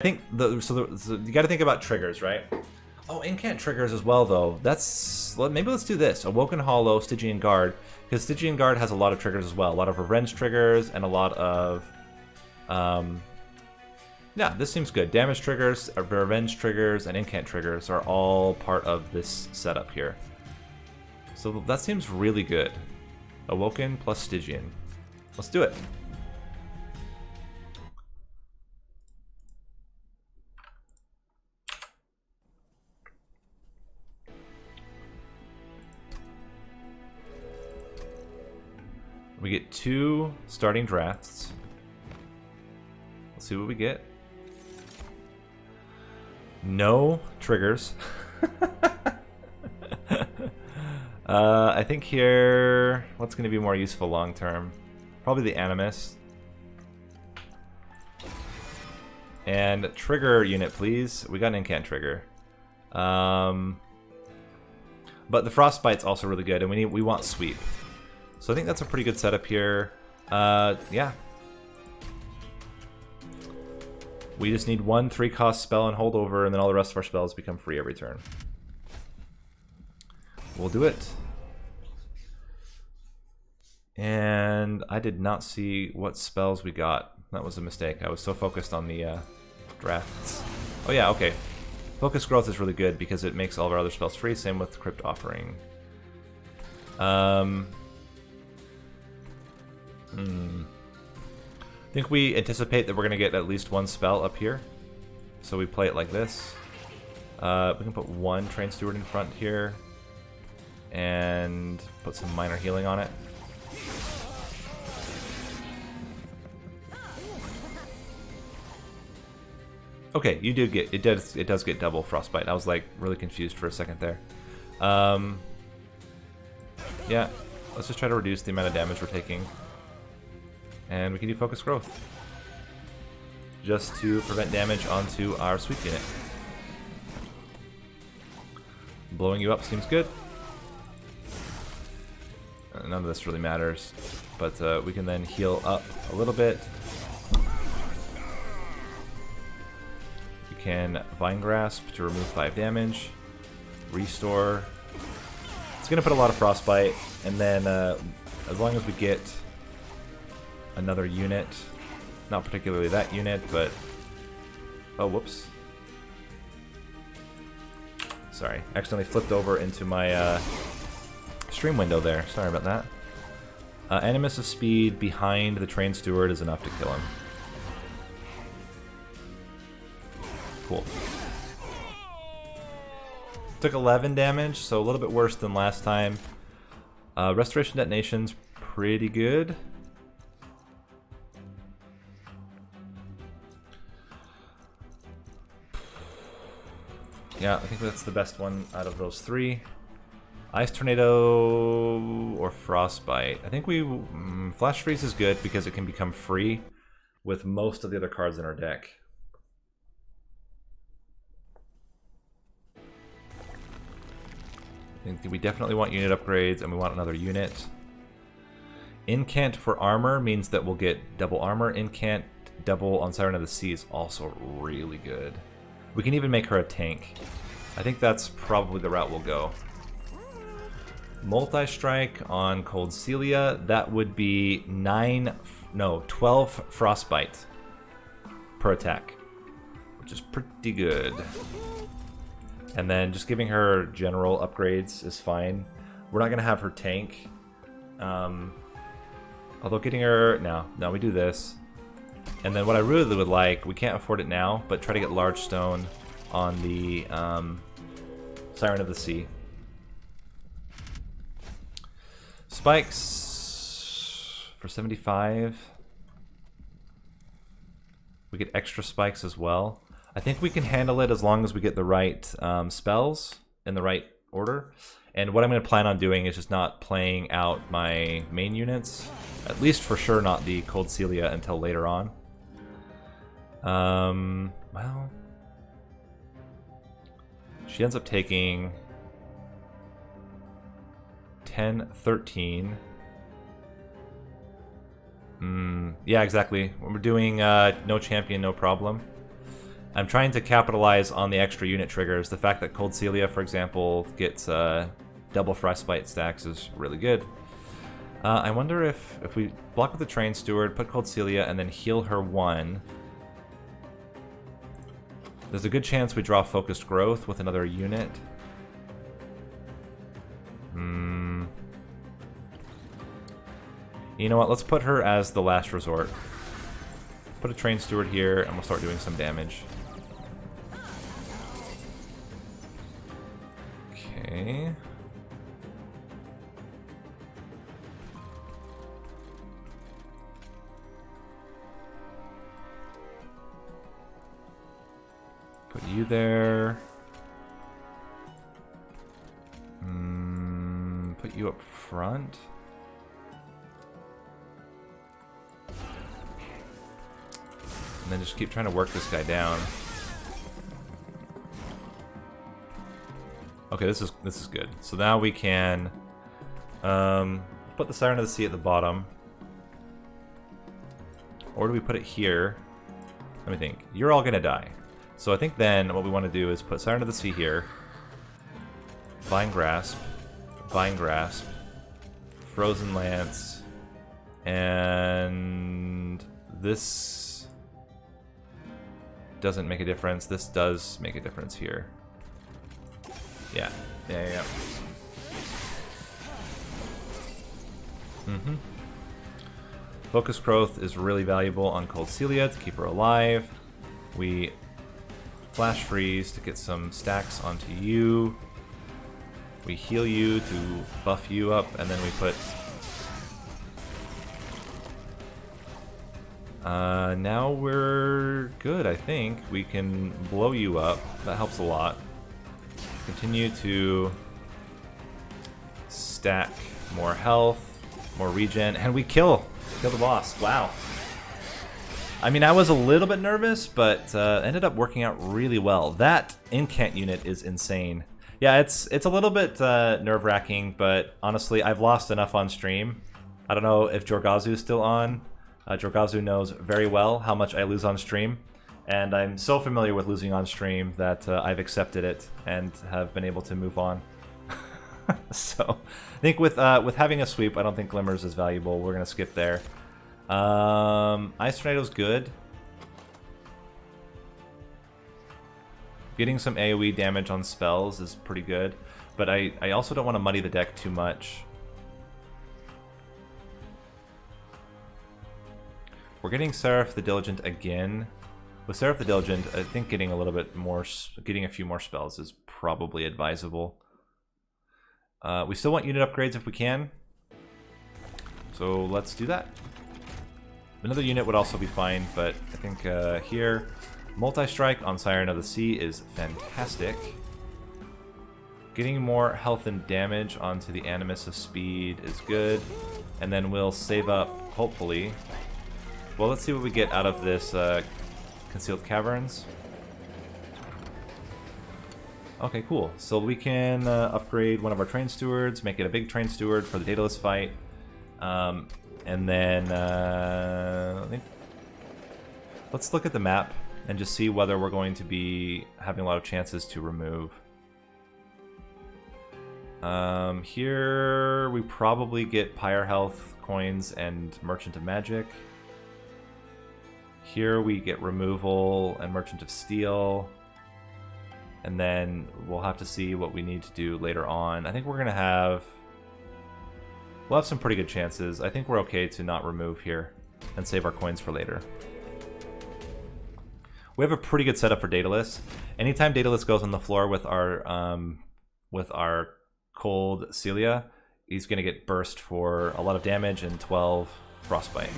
I think so you got to think about triggers, right? Oh, incant triggers as well, though. Maybe let's do this: Awoken Hollow, Stygian Guard, because Stygian Guard has a lot of triggers as well. A lot of revenge triggers and a lot of, yeah, this seems good. Damage triggers, revenge triggers, and incant triggers are all part of this setup here. So that seems really good. Awoken plus Stygian. Let's do it. We get 2 starting drafts. Let's see what we get. No triggers. I think here, what's going to be more useful long term? Probably the Animus. And trigger unit, please. We got an incant trigger. But the Frostbite's also really good, and we want sweep. So I think that's a pretty good setup here. Yeah. We just need 1 3-cost spell and hold over, and then all the rest of our spells become free every turn. We'll do it. And I did not see what spells we got. That was a mistake. I was so focused on the drafts. Oh yeah, okay. Focus Growth is really good because it makes all of our other spells free. Same with Crypt Offering. I think we anticipate that we're going to get at least 1 spell up here. So we play it like this. We can put 1 Train Steward in front here. And put some minor healing on it. Okay, you do get it does get double Frostbite. I was like really confused for a second there. Yeah, let's just try to reduce the amount of damage we're taking. And we can do Focus Growth. Just to prevent damage onto our sweep unit. Blowing you up seems good. None of this really matters. But we can then heal up a little bit. We can Vine Grasp to remove 5 damage. Restore. It's going to put a lot of Frostbite. And then as long as we get another unit, not particularly that unit, but oh, whoops, sorry, accidentally flipped over into my stream window there. Sorry about that. Animus of speed behind the Train Steward is enough to kill him. Cool. Took 11 damage, so a little bit worse than last time. Restoration Detonation's pretty good. Yeah, I think that's the best one out of those 3. Ice Tornado or Frostbite. I think Flash Freeze is good because it can become free with most of the other cards in our deck. I think we definitely want unit upgrades and we want another unit. Incant for armor means that we'll get double armor. Incant double on Siren of the Sea is also really good. We can even make her a tank. I think that's probably the route we'll go. Multi-strike on Cold Celia, that would be 12 Frostbite per attack, which is pretty good. And then just giving her general upgrades is fine. We're not going to have her tank. Although getting her... No, we do this. And then what I really would like, we can't afford it now, but try to get Large Stone on the Siren of the Sea. Spikes for 75. We get extra spikes as well. I think we can handle it as long as we get the right spells in the right order. And what I'm going to plan on doing is just not playing out my main units. At least for sure not the Cold Celia until later on. Well, she ends up taking 10, 13. Yeah, exactly. We're doing no champion, no problem. I'm trying to capitalize on the extra unit triggers. The fact that Cold Celia, for example, gets double frostbite stacks is really good. I wonder if we block with the Train Steward, put Cold Celia, and then heal her 1. There's a good chance we draw Focused Growth with another unit. You know what? Let's put her as the last resort. Put a Train Steward here, and we'll start doing some damage. Okay. Put you there. Put you up front. And then just keep trying to work this guy down. Okay, this is good. So now we can put the Siren of the Sea at the bottom. Or do we put it here? Let me think. You're all gonna die. So I think then what we want to do is put Siren of the Sea here. Vine Grasp, Frozen Lance, and this doesn't make a difference. This does make a difference here. Yeah. Focus Growth is really valuable on Cold Celia to keep her alive. We Flash Freeze to get some stacks onto you. We heal you to buff you up, and then we put... now we're good, I think. We can blow you up. That helps a lot. Continue to stack more health, more regen, and we kill the boss. Wow. I mean, I was a little bit nervous, but ended up working out really well. That incant unit is insane. Yeah, it's a little bit nerve-wracking, but honestly, I've lost enough on stream. I don't know if Jorgazu's still on. Jorgazu knows very well how much I lose on stream, and I'm so familiar with losing on stream that I've accepted it and have been able to move on. So, I think with having a sweep, I don't think Glimmers is valuable. We're gonna skip there. Ice Tornado's good. Getting some AoE damage on spells is pretty good, but I also don't want to muddy the deck too much. We're getting Seraph the Diligent again. With Seraph the Diligent, I think getting a few more spells is probably advisable. We still want unit upgrades if we can, so let's do that. Another unit would also be fine, but I think here, multi-strike on Siren of the Sea is fantastic. Getting more health and damage onto the Animus of Speed is good, and then we'll save up, hopefully. Well, let's see what we get out of this Concealed Caverns. Okay, cool. So we can upgrade one of our Train Stewards, make it a big Train Steward for the Daedalus fight. And then let's look at the map and just see whether we're going to be having a lot of chances to remove. Here we probably get Pyre Health coins and Merchant of Magic. Here we get removal and Merchant of Steel. And then we'll have to see what we need to do later on. I think we'll have some pretty good chances. I think we're okay to not remove here and save our coins for later. We have a pretty good setup for Daedalus. Anytime Daedalus goes on the floor with our Cold Celia, he's going to get burst for a lot of damage and 12 frostbite.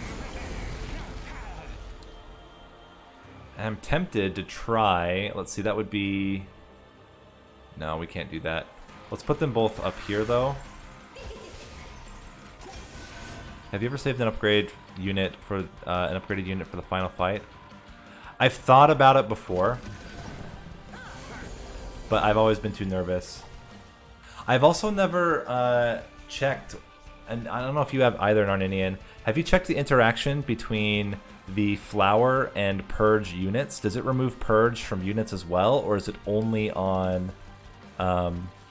I'm tempted to try. Let's see, that would be... No, we can't do that. Let's put them both up here, though. Have you ever saved an upgraded unit for the final fight? I've thought about it before, but I've always been too nervous. I've also never checked, and I don't know if you have either, Narninian. Have you checked the interaction between the flower and purge units. Does it remove purge from units as well, or is it only on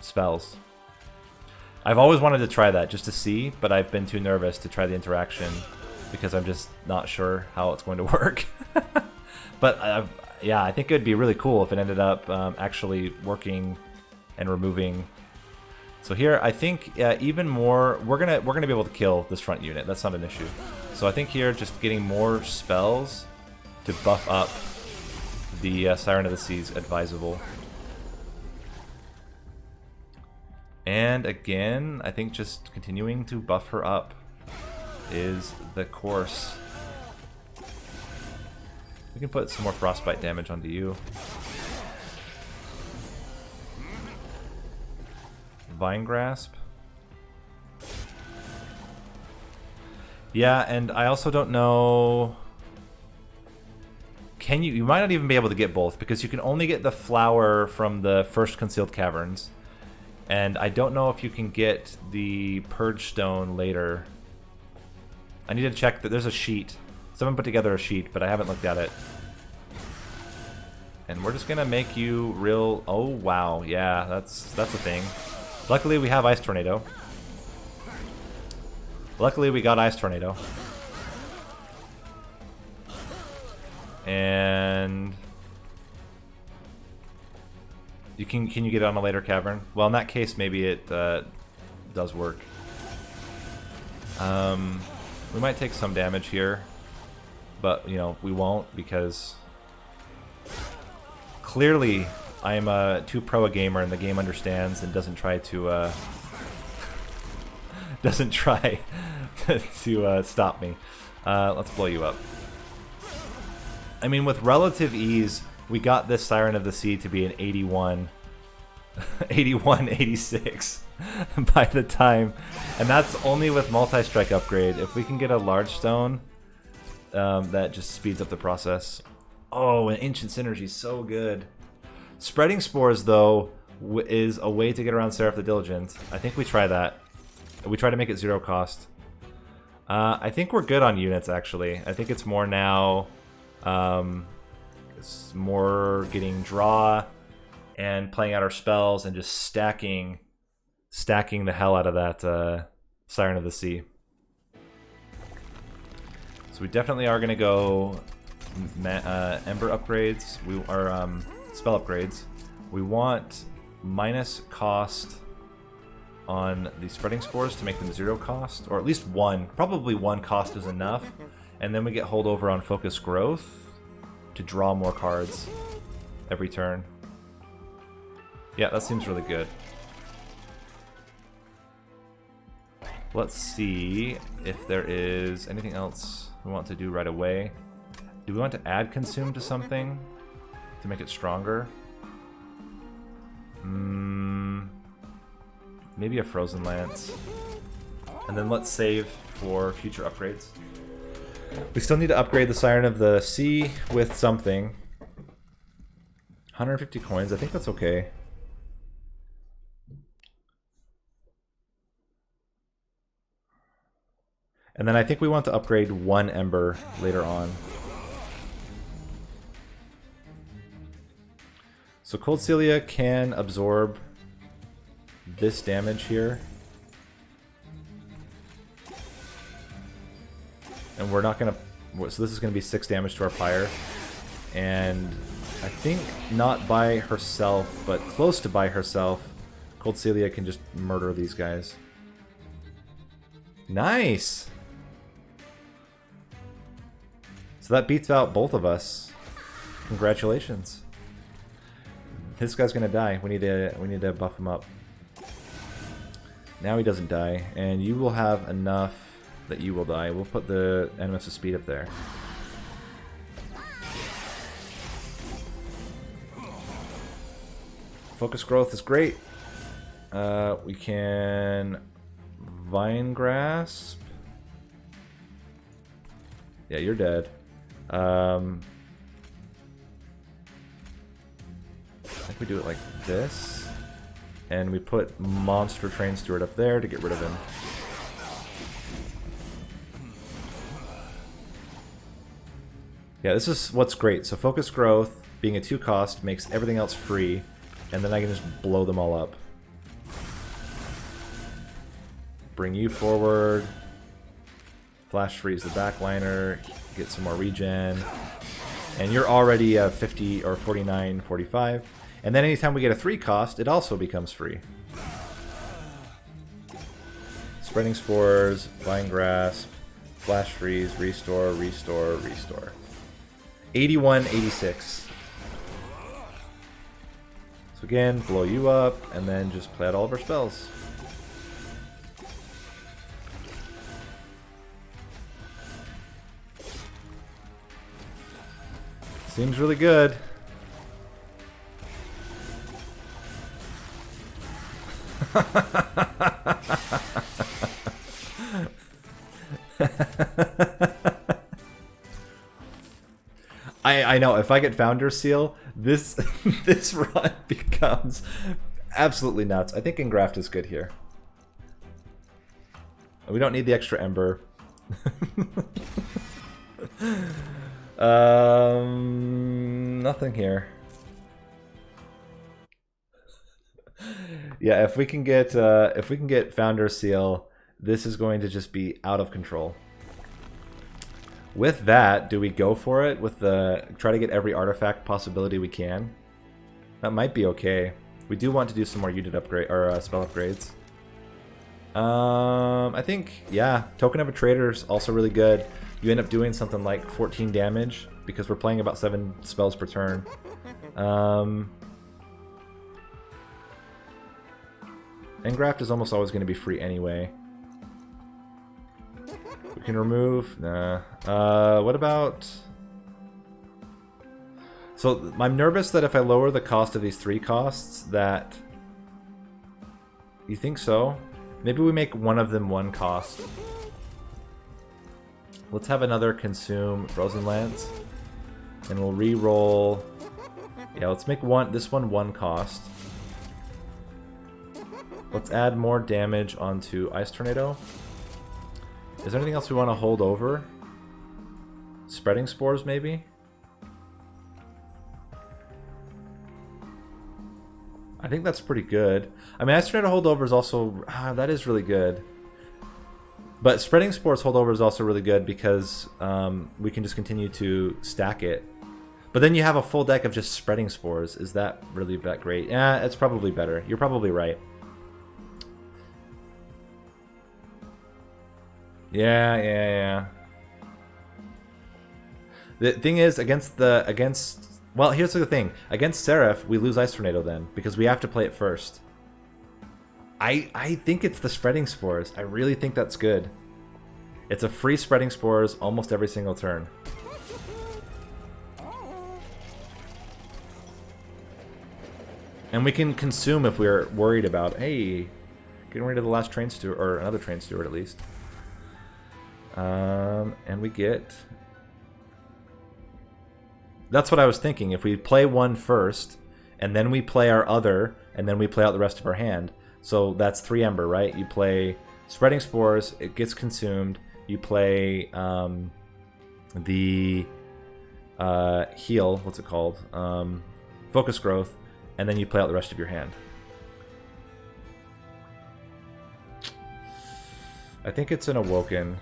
spells? I've always wanted to try that just to see, but I've been too nervous to try the interaction because I'm just not sure how it's going to work. But yeah, I think it'd be really cool if it ended up actually working and removing. So here, I think even more, we're gonna be able to kill this front unit. That's not an issue. So I think here, just getting more spells to buff up the Siren of the Sea is advisable. And again, I think just continuing to buff her up is the course. We can put some more frostbite damage onto you. Vine Grasp. Yeah, and I also don't know... Can you might not even be able to get both, because you can only get the flower from the first Concealed Caverns. And I don't know if you can get the Purge Stone later. I need to check that there's a sheet. Someone put together a sheet, but I haven't looked at it. And we're just gonna make you real... Oh, wow. Yeah, that's a thing. Luckily, we have Ice Tornado. Luckily, we got Ice Tornado. And... Can you get it on a later cavern? Well, in that case, maybe it does work. We might take some damage here, but you know we won't, because clearly I am too pro a gamer and the game understands and doesn't try to to stop me. Let's blow you up. I mean, with relative ease, we got this Siren of the Sea to be an 81, 86 by the time, and that's only with multi-strike upgrade. If we can get a large stone, that just speeds up the process. Oh, and Ancient Synergy is so good. Spreading Spores, though, is a way to get around Seraph the Diligent. I think we try that. We try to make it 0 cost. I think we're good on units, actually. I think it's more now... it's more getting draw and playing out our spells and just stacking the hell out of that Siren of the Sea. So we definitely are going to go Ember upgrades. Spell upgrades. We want minus cost on the Spreading Spores to make them 0 cost, or at least 1. Probably 1 cost is enough. And then we get holdover on Focus Growth to draw more cards every turn. Yeah, that seems really good. Let's see if there is anything else we want to do right away. Do we want to add Consume to something to make it stronger? Maybe a Frozen Lance. And then let's save for future upgrades. We still need to upgrade the Siren of the Sea with something. 150 coins, I think that's okay. And then I think we want to upgrade 1 Ember later on. So Cold Celia can absorb this damage here. And we're not going to... So this is going to be 6 damage to our Pyre. And I think not by herself, but close to by herself, Cold Celia can just murder these guys. Nice! So that beats out both of us. Congratulations. This guy's going to die. We need to buff him up. Now he doesn't die, and you will have enough that you will die. We'll put the Animus of Speed up there. Focus Growth is great. We can Vine Grasp. Yeah, you're dead. I think we do it like this. And we put monstertrain Steward up there to get rid of him. Yeah, this is what's great. So focus growth, being a 2 cost, makes everything else free, and then I can just blow them all up. Bring you forward. Flash freeze the backliner, get some more regen. And you're already 50 or 49, 45. And then anytime we get a 3 cost, it also becomes free. Spreading Spores, Vine Grasp, Flash Freeze, Restore, Restore, Restore. 81, 86. So again, blow you up, and then just play out all of our spells. Seems really good. I know, if I get Founder Seal, this this run becomes absolutely nuts. I think Engraft is good here. We don't need the extra Ember. Nothing here. Yeah, if we can get Founder Seal, this is going to just be out of control. With that, do we go for it with the try to get every artifact possibility we can? That might be okay. We do want to do some more unit upgrade or spell upgrades. I think, yeah, Token of a Traitor is also really good. You end up doing something like 14 damage because we're playing about 7 spells per turn. Engraft is almost always going to be free anyway. We can remove... Nah. What about... So, I'm nervous that if I lower the cost of these 3 costs, that... You think so? Maybe we make one of them 1 cost. Let's have another consume Frozen Lance. And we'll re-roll... Yeah, let's make this one 1 cost. Let's add more damage onto Ice Tornado. Is there anything else we want to hold over? Spreading Spores, maybe? I think that's pretty good. I mean, Ice Tornado holdover is also... that is really good. But Spreading Spores holdover is also really good because we can just continue to stack it. But then you have a full deck of just Spreading Spores. Is that really that great? Yeah, it's probably better. You're probably right. Yeah. The thing is, well, here's the thing. Against Seraph, we lose Ice Tornado then, because we have to play it first. I think it's the Spreading Spores. I really think that's good. It's a free Spreading Spores almost every single turn. And we can consume if we're worried about, hey, getting rid of the last Train Steward, or another Train Steward at least. And we get... That's what I was thinking. If we play one first, and then we play our other, and then we play out the rest of our hand. So that's 3 Ember, right? You play Spreading Spores, it gets consumed. You play the heal, what's it called? Focus Growth, and then you play out the rest of your hand. I think it's an Awoken.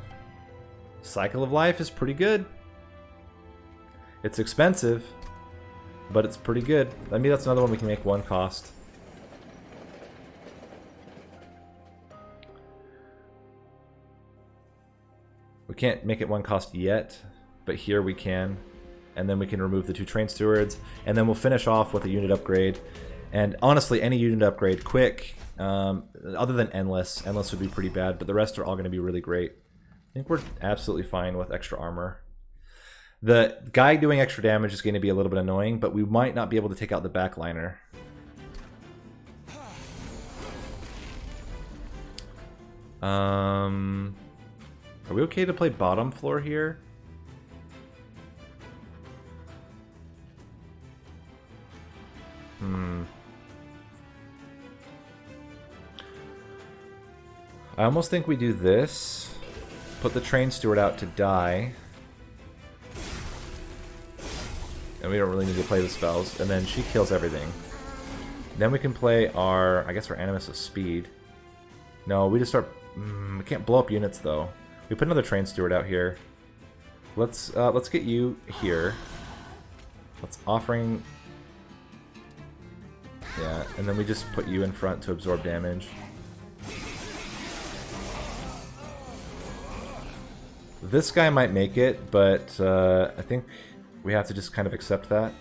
Cycle of Life is pretty good. It's expensive, but it's pretty good. I mean, that's another one we can make 1 cost. We can't make it 1 cost yet, but here we can. And then we can remove the 2 Train Stewards, and then we'll finish off with a unit upgrade. And honestly, any unit upgrade, quick, other than Endless. Endless would be pretty bad, but the rest are all going to be really great. I think we're absolutely fine with extra armor. The guy doing extra damage is going to be a little bit annoying, but we might not be able to take out the backliner. Are we okay to play bottom floor here? I almost think we do this. Put the Train Steward out to die. and we don't really need to play the spells. And then she kills everything. Then we can play our, I guess our Animus of Speed. No, we just start, we can't blow up units though. We put another Train Steward out here. Let's get you here. Let's offering, yeah, and then we just put you in front to absorb damage. This guy might make it, but I think we have to just kind of accept that.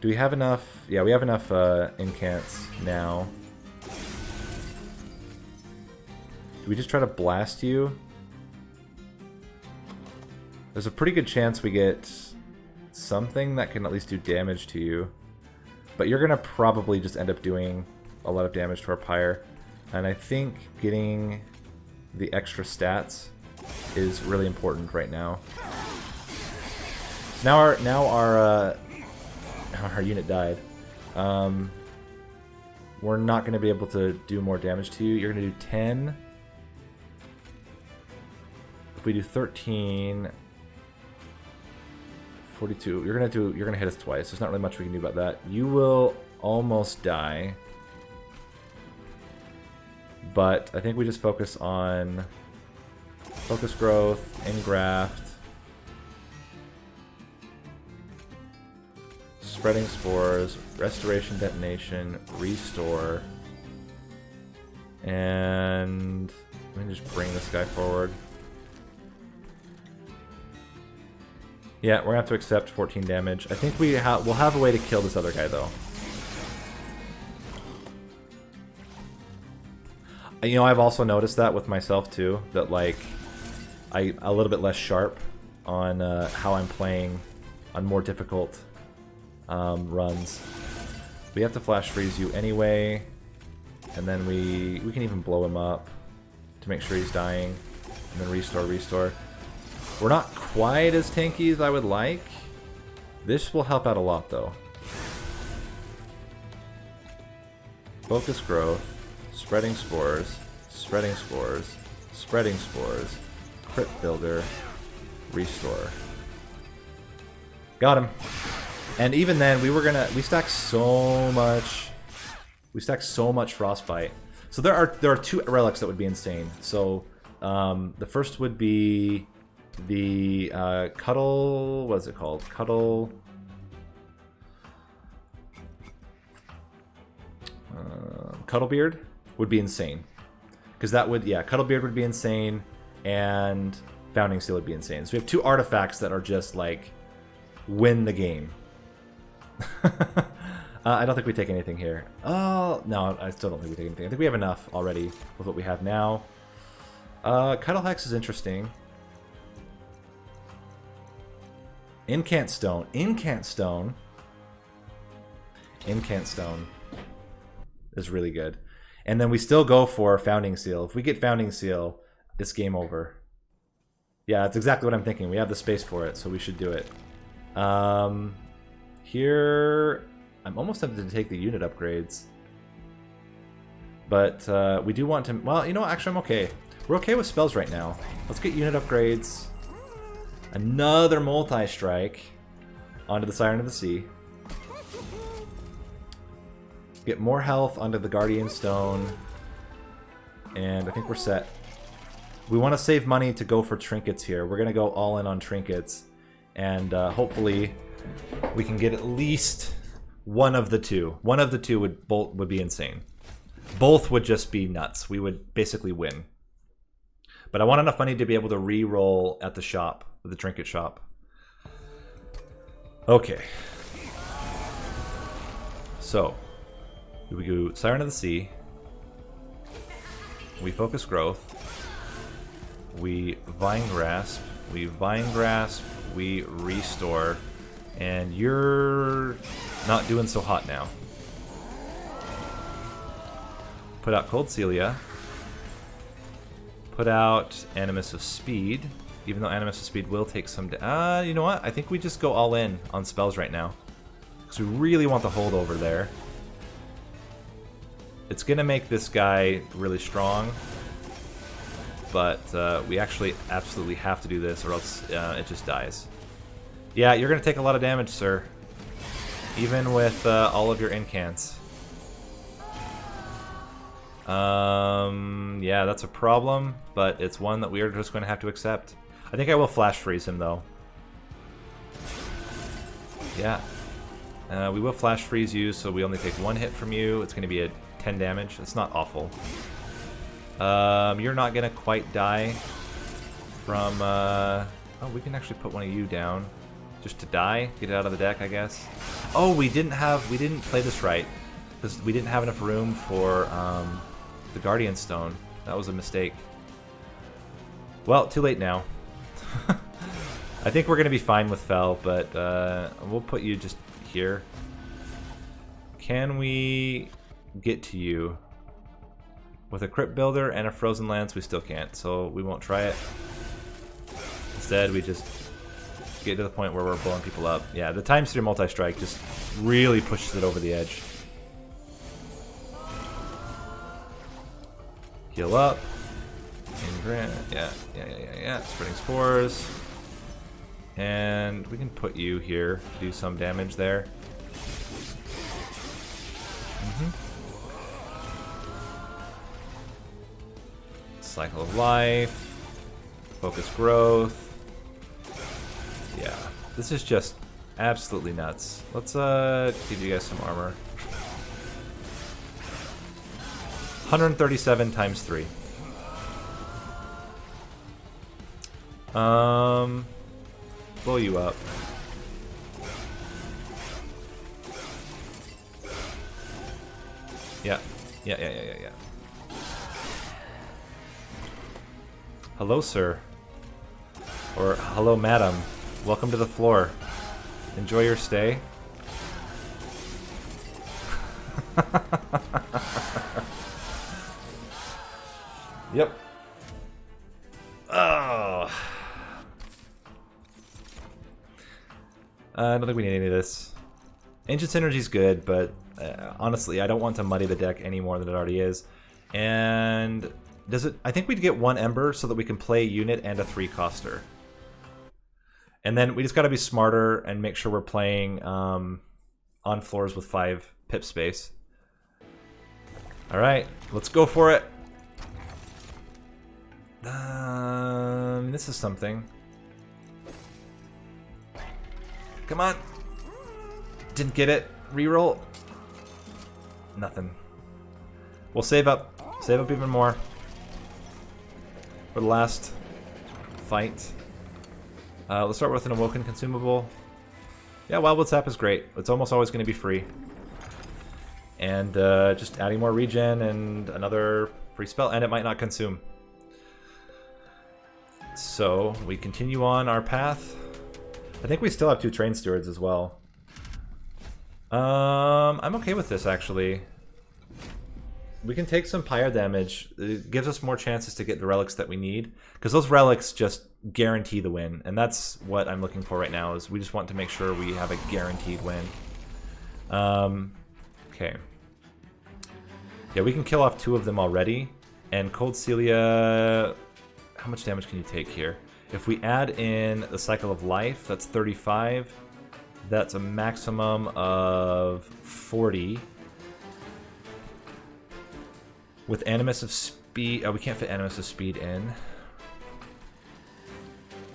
Do we have enough? Yeah, we have enough incants now. Do we just try to blast you? There's a pretty good chance we get something that can at least do damage to you. But you're going to probably just end up doing a lot of damage to our Pyre. And I think getting the extra stats is really important right now. So now our unit died. We're not going to be able to do more damage to you. You're going to do 10. If we do 13, 42. You're gonna hit us twice. There's not really much we can do about that. You will almost die. But I think we just focus on focus growth, engraft, spreading spores, restoration detonation, restore, and let me just bring this guy forward. Yeah, we're gonna have to accept 14 damage. I think we'll have a way to kill this other guy though. You know, I've also noticed that with myself too, that like I'm a little bit less sharp on how I'm playing on more difficult runs. We have to flash freeze you anyway, and then we can even blow him up to make sure he's dying, and then restore. We're not quite as tanky as I would like. This will help out a lot though. Focus growth, spreading spores, spreading spores, spreading spores, crit builder, restore. Got him. And even then we stacked so much frostbite. So there are two relics that would be insane. So the first would be the Cuddle, what is it called? Cuddlebeard would be insane. Because that would, yeah, Cuddlebeard would be insane, and Founding Seal would be insane. So we have two artifacts that are just like, win the game. I don't think we take anything here. Oh, no, I still don't think we take anything. I think we have enough already with what we have now. Cuddle Hex is interesting. Incant Stone is really good. And then we still go for Founding Seal. If we get Founding Seal, it's game over. Yeah, that's exactly what I'm thinking. We have the space for it, so we should do it. Here, I'm almost tempted to take the unit upgrades. But we do want to... Well, you know what? Actually, I'm okay. We're okay with spells right now. Let's get unit upgrades. Another multi-strike onto the Siren of the Sea. Get more health onto the Guardian Stone. And I think we're set. We want to save money to go for trinkets here. We're going to go all in on trinkets. And hopefully we can get at least one of the two. One of the two would be insane. Both would just be nuts. We would basically win. But I want enough money to be able to re-roll at the shop, the trinket shop. Okay. So, we go Siren of the Sea. We focus growth. We Vine Grasp. We Vine Grasp. We restore. And you're not doing so hot now. Put out Cold Celia. Put out Animus of Speed, even though Animus of Speed will take some... you know what? I think we just go all in on spells right now. Because we really want the holdover there. It's going to make this guy really strong. But we actually absolutely have to do this or else it just dies. Yeah, you're going to take a lot of damage, sir. even with all of your incants. Yeah, that's a problem, but it's one that we are just going to have to accept. I think I will flash freeze him, though. Yeah. We will flash freeze you, so we only take 1 hit from you. It's going to be a 10 damage. It's not awful. You're not going to quite die from... Oh, we can actually put one of you down. Just to die? Get it out of the deck, I guess. Oh, we didn't play this right. Because we didn't have enough room for the Guardian Stone. That was a mistake. Well, too late now. I think we're going to be fine with Fel, but we'll put you just here. Can we get to you? With a Crypt Builder and a Frozen Lance, we still can't, so we won't try it. Instead, we just get to the point where we're blowing people up. Yeah, the ×3 multi-strike just really pushes it over the edge. Heal up. Yeah. Spreading Spores. And we can put you here to do some damage there. Cycle of Life. Focus Growth. Yeah, this is just absolutely nuts. Let's give you guys some armor. 137 ×3. Blow you up. Yeah. Hello, sir. Or hello, madam. Welcome to the floor. Enjoy your stay. Yep. Oh. I don't think we need any of this. Ancient Synergy's good, but honestly, I don't want to muddy the deck any more than it already is. And does it? I think we'd get 1 Ember so that we can play a unit and a 3-coster. And then we just got to be smarter and make sure we're playing on floors with 5 pip space. All right, let's go for it. This is something. Come on. Didn't get it. Reroll. Nothing. We'll save up. Save up even more for the last fight. Let's start with an Awoken consumable. Yeah, Wildwood Sap is great. It's almost always going to be free. And just adding more regen and another free spell, and it might not consume. So we continue on our path. I think we still have 2 Train Stewards as well. I'm okay with this, actually. We can take some pyre damage. It gives us more chances to get the relics that we need, because those relics just guarantee the win, and that's what I'm looking for right now. Is we just want to make sure we have a guaranteed win. Okay. Yeah, we can kill off 2 of them already, and Cold Celia. How much damage can you take here? If we add in the Cycle of Life, that's 35. That's a maximum of 40. With Animus of Speed... Oh, we can't fit Animus of Speed in.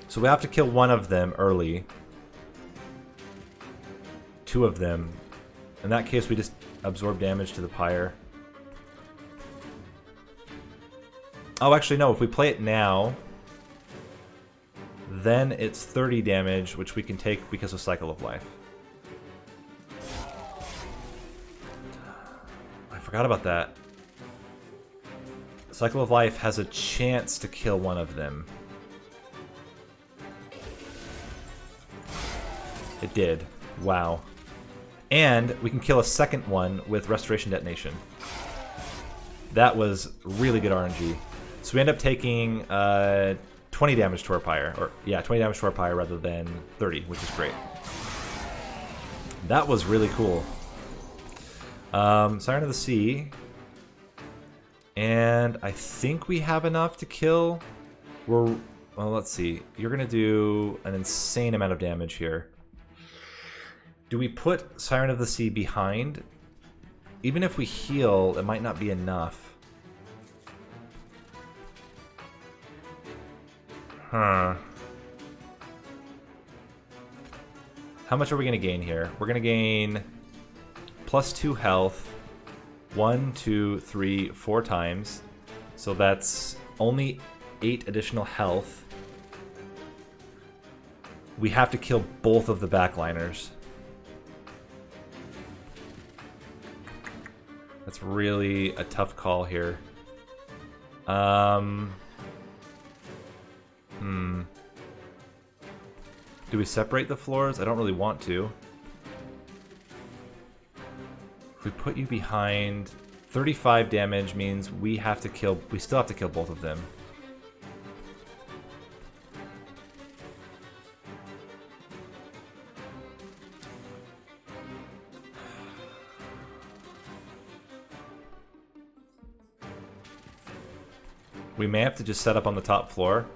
So we have to kill 1 of them early. 2 of them. In that case, we just absorb damage to the pyre. Oh, actually, no. If we play it now, then it's 30 damage, which we can take because of Cycle of Life. I forgot about that. Cycle of Life has a chance to kill 1 of them. It did. Wow. And we can kill a second one with Restoration Detonation. That was really good RNG. So we end up taking 20 damage to our pyre. Or, yeah, 20 damage to our pyre rather than 30, which is great. That was really cool. Siren of the Sea. And I think we have enough to kill. Well, let's see. You're going to do an insane amount of damage here. Do we put Siren of the Sea behind? Even if we heal, it might not be enough. Huh. How much are we going to gain here? We're going to gain +2 health 1, 2, 3, 4 times. So that's only 8 additional health. We have to kill both of the backliners. That's really a tough call here. Do we separate the floors? I don't really want to. If we put you behind, 35 damage means we still have to kill both of them. We may have to just set up on the top floor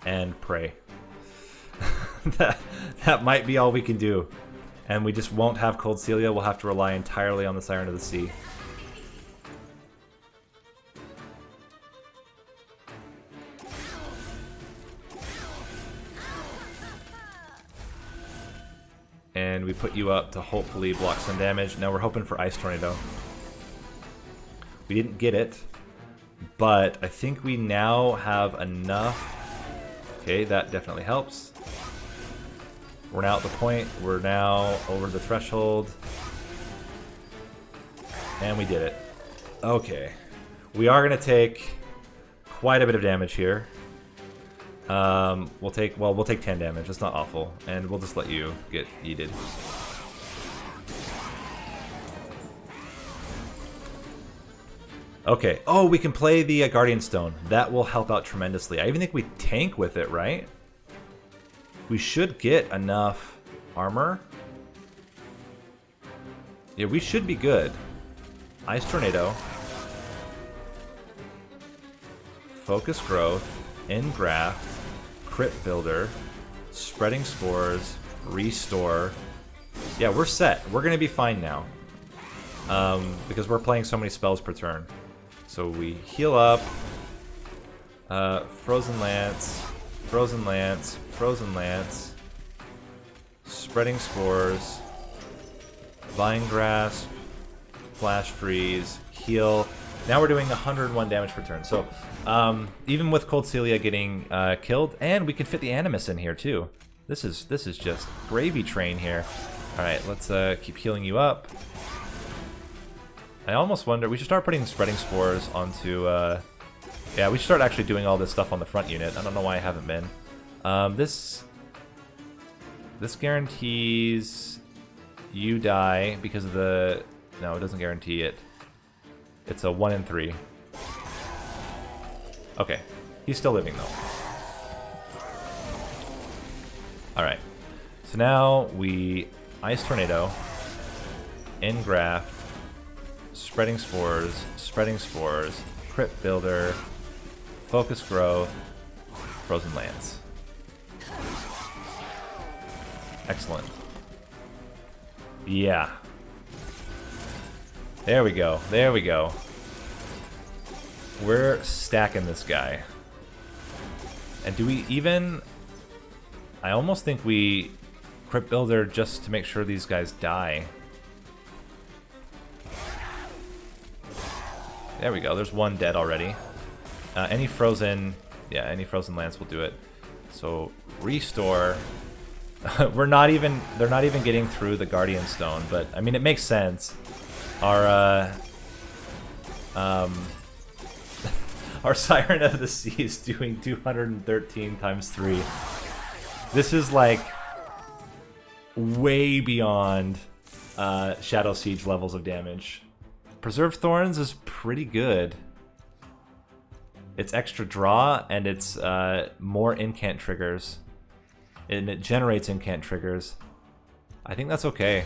and pray. that might be all we can do. And we just won't have Cold Celia. We'll have to rely entirely on the Siren of the Sea. And we put you up to hopefully block some damage. Now we're hoping for Ice Tornado. We didn't get it, but I think we now have enough. Okay, that definitely helps. We're now at the point. We're now over the threshold. And we did it. Okay. We are going to take quite a bit of damage here. We'll take 10 damage. It's not awful. And we'll just let you get yeeted. Okay. Oh, we can play the Guardian Stone. That will help out tremendously. I even think we tank with it, right? We should get enough armor. Yeah, we should be good. Ice Tornado. Focus Growth. Engraft. Crit Builder. Spreading Spores. Restore. Yeah, we're set. We're going to be fine now. Because we're playing so many spells per turn. So we heal up. Frozen Lance. Frozen Lance. Frozen Lance. Spreading Spores. Vine Grasp. Flash Freeze. Heal. Now we're doing 101 damage per turn. So even with Cold Celia getting killed, and we can fit the Animus in here too. This is just gravy train here. All right, let's keep healing you up. I almost wonder, we should start putting Spreading Spores onto, yeah, we should start actually doing all this stuff on the front unit. I don't know why I haven't been. This guarantees you die because of the, no, it doesn't guarantee it. It's a 1 in 3. Okay, he's still living though. Alright, so now we Ice Tornado, Engraft, Spreading Spores, Crit Builder, Focus Growth, Frozen Lance. Excellent. Yeah. There we go. There we go. We're stacking this guy. And do we even... I almost think we Crit Builder just to make sure these guys die. There we go. There's one dead already. Any frozen... Yeah, any Frozen Lance will do it. So, Restore... They're not even getting through the Guardian Stone, but I mean it makes sense. Our our Siren of the Sea is doing 213 times 3. This is like way beyond Shadow Siege levels of damage. Preserved Thorns is pretty good. It's extra draw and it's more incant triggers. And it generates incant triggers. I think that's okay.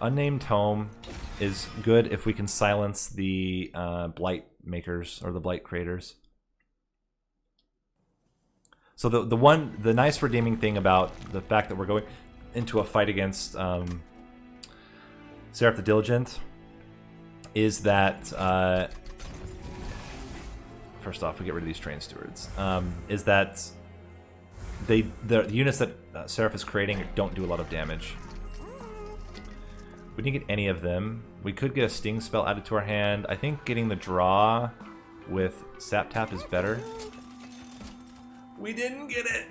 Unnamed Tome is good if we can silence the blight makers or the blight creators. So the nice redeeming thing about the fact that we're going into a fight against Seraph the Diligent is that first off, we get rid of these train stewards. Is that the units that Seraph is creating don't do a lot of damage. We didn't get any of them. We could get a sting spell added to our hand. I think getting the draw with Sap Tap is better. We didn't get it!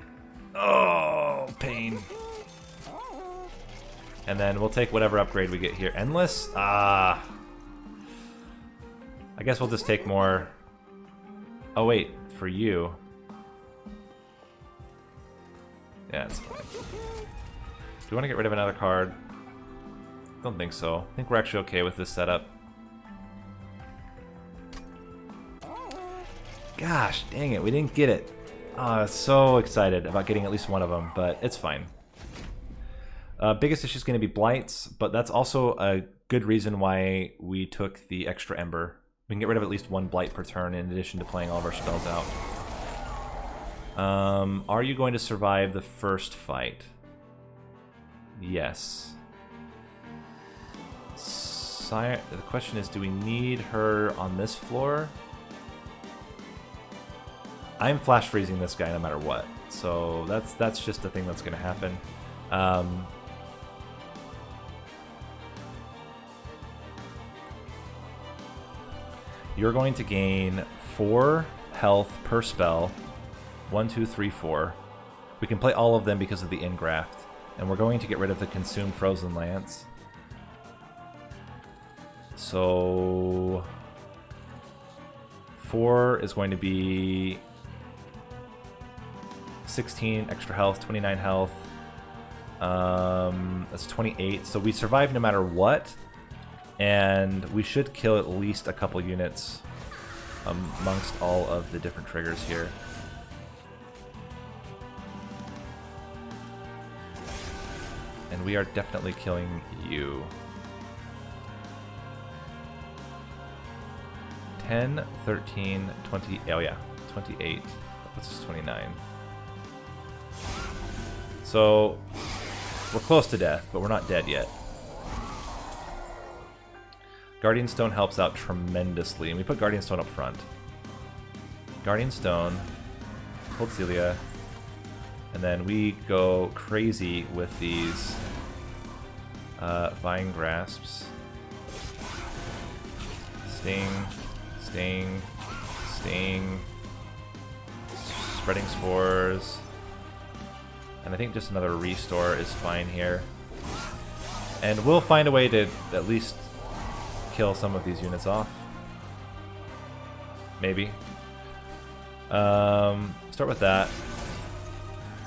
Oh, pain. And then we'll take whatever upgrade we get here. Endless? I guess we'll just take more. Oh wait, for you. Yeah, it's fine. Do we want to get rid of another card? Don't think so. I think we're actually okay with this setup. Gosh, dang it, we didn't get it. Oh, I was so excited about getting at least one of them, but it's fine. Biggest issue is going to be blights, but that's also a good reason why we took the extra ember. We can get rid of at least one blight per turn in addition to playing all of our spells out. Are you going to survive the first fight? Yes. The question is, do we need her on this floor? I'm flash freezing this guy no matter what, so that's just a thing that's going to happen. You're going to gain 4 health per spell. 1, 2, 3, 4. We can play all of them because of the Ingraft, and we're going to get rid of the Consumed Frozen Lance. So 4 is going to be 16 extra health, 29 health. That's 28. So we survive no matter what, and we should kill at least a couple units amongst all of the different triggers here. And we are definitely killing you. 10, 13, 20, oh yeah, 28. That puts us 29. So, we're close to death, but we're not dead yet. Guardian Stone helps out tremendously, and we put Guardian Stone up front. Guardian Stone, Cold Celia, and then we go crazy with these Vine Grasps. Sting, Sting, Sting, Spreading Spores, and I think just another Restore is fine here. And we'll find a way to at least kill some of these units off. Maybe. Start with that.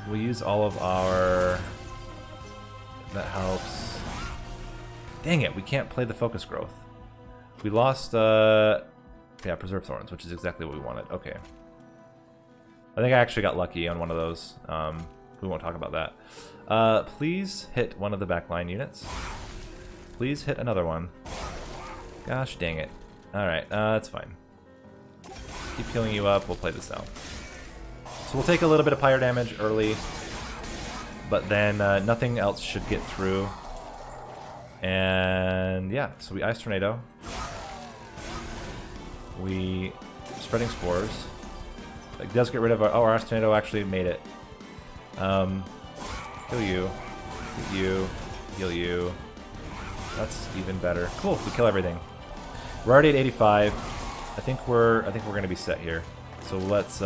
We'll use all of our... That helps. Dang it, we can't play the Focus Growth. We lost, yeah, Preserve Thorns, which is exactly what we wanted. Okay. I think I actually got lucky on one of those. We won't talk about that. Please hit one of the backline units. Please hit another one. Gosh dang it. Alright, that's fine. Keep healing you up, we'll play this out. So we'll take a little bit of pyre damage early, but then nothing else should get through. And yeah, so we Ice Tornado. We Spreading Spores. It does get rid of our... Oh, our Ice Tornado actually made it. Heal you. Heal you. Heal you. That's even better. Cool, we kill everything. We're already at 85. I think we're gonna be set here. So let's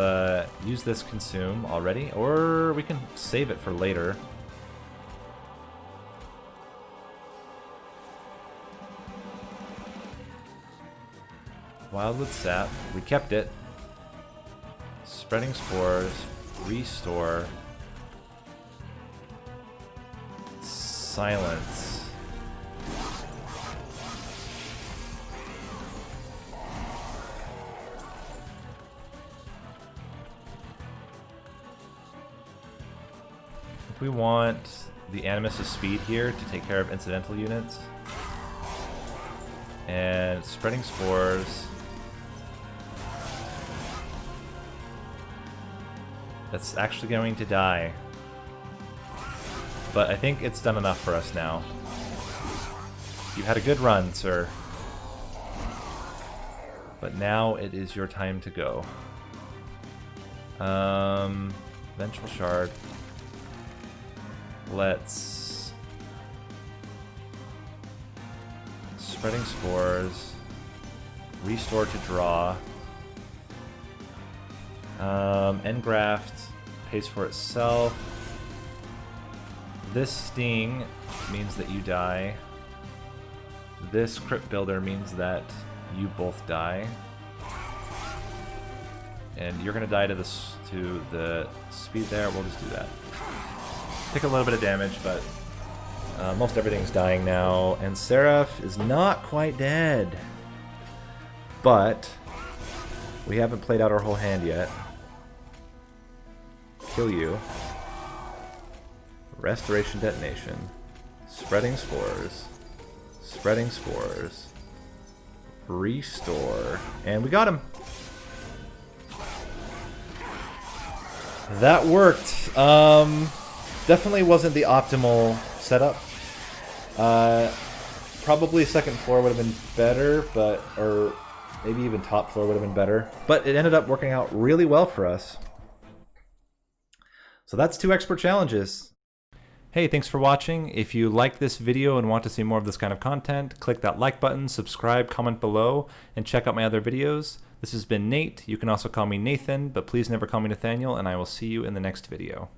use this Consume already, or we can save it for later. Wildwood Sap, we kept it. Spreading Spores, Restore, Silence. We want the Animus' speed here to take care of incidental units. And Spreading Spores. that's actually going to die. But I think it's done enough for us now. You had a good run, sir. But now it is your time to go. Vengeful Shard. Let's... Spreading Spores. Restore to draw. Engraft pays for itself. This Sting means that you die. This Crypt Builder means that you both die. And you're gonna die to the speed there. We'll just do that. Take a little bit of damage, but most everything's dying now. And Seraph is not quite dead. But we haven't played out our whole hand yet. Kill you. Restoration Detonation. Spreading Spores. Spreading Spores. Restore. And we got him. That worked. Definitely wasn't the optimal setup. Probably second floor would have been better, but or maybe even top floor would have been better. But it ended up working out really well for us. So that's 2 expert challenges. Hey, thanks for watching. If you like this video and want to see more of this kind of content, click that like button, subscribe, comment below, and check out my other videos. This has been Nate. You can also call me Nathan, but please never call me Nathaniel, and I will see you in the next video.